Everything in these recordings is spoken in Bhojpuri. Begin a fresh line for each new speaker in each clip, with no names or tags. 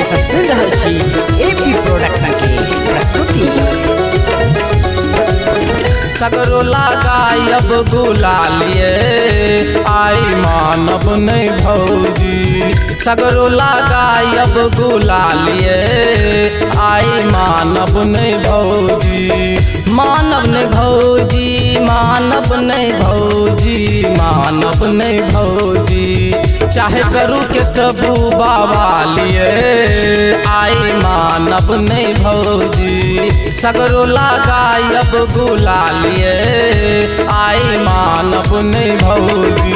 सब सुन रहल छी एपी प्रोडक्शन के प्रस्तुति।
सगरो लगायब गुलालिए आई मानब नहीं भौजी, सगरो लगायब गुलालिए आई मानब नहीं भौजी, मानब नहीं भौजी, मानब नहीं भौजी, मानब नहीं भौजी, चाहे करू के तबू बाबा लिए आई मानब नहीं भौजी, सगरो लगायब गुलालिए आई मानब नहीं भौजी।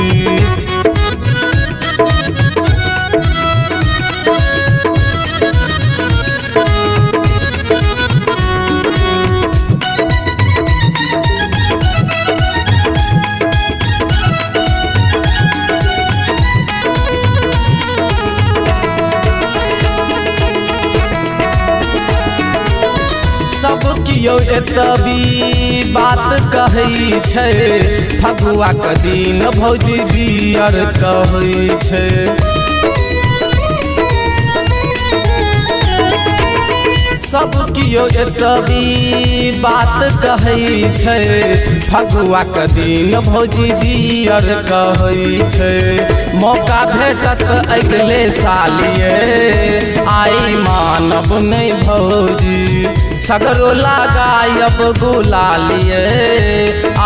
सब कियो एतबी बात कहै छै, फगुआ के दिन भौजी दियर कहै छै, सब कियो एतबी बात कहै छै, फगुआ के दिन भौजी दियर कहै छै, मौका भेटत अगले सालिए आई मानब नहीं भौजी, सगरो लगायब गुलालिए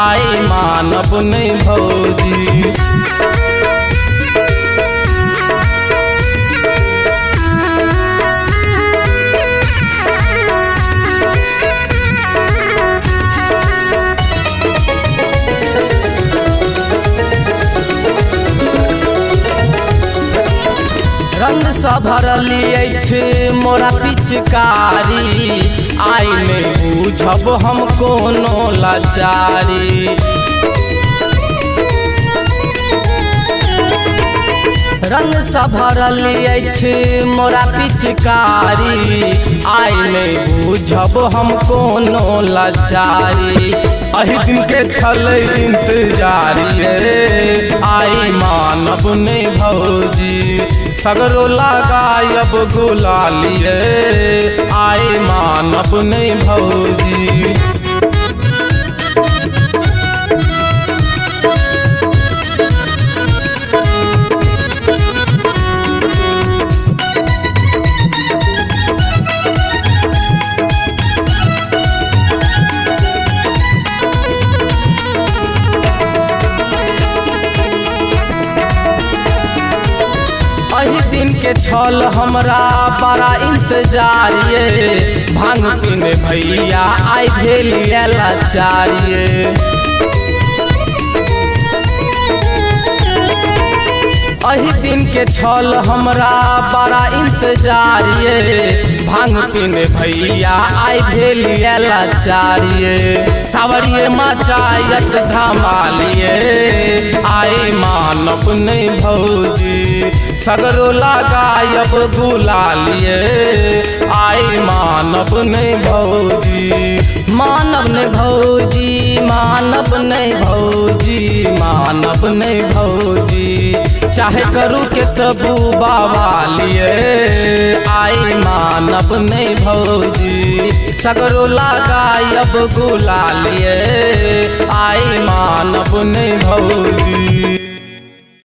आई मानब नहीं भौजी। रंग सा भरलिए छै मोरा पिचकारी, आई नहीं बुझब हम कोनो लाचारी, रंग सा भरलिए छै मोरा पिचकारी, आई नहीं बुझब हम कोनो लाचारी, अही दिन के छल इंतजारी आई मानब नहीं भौजी, सगरो लगायब गुलालिए आई मानब नहीं भौजी। अही दिन के छल हमरा बड़ा इंतजार ये, भांग पीने भैया आई भेलिए लाचारिए, अही दिन के छल हमरा बड़ा इंतजार ये, भांग पीने भैया आई भेलिए लाचारिए, सावरिए मचायत धमालिए आई मानब नहीं भौजी, सगरो लगायब गुलालिए आई मानब नहीं भौजी, मानब नहीं भौजी, मानब नहीं भौजी, मानब नहीं भौजी, चाहे करू के तबू बाबा लिए आई मानब नहीं भौजी, सगरो लगायब गुलालिए आई मानब नहीं भौजी।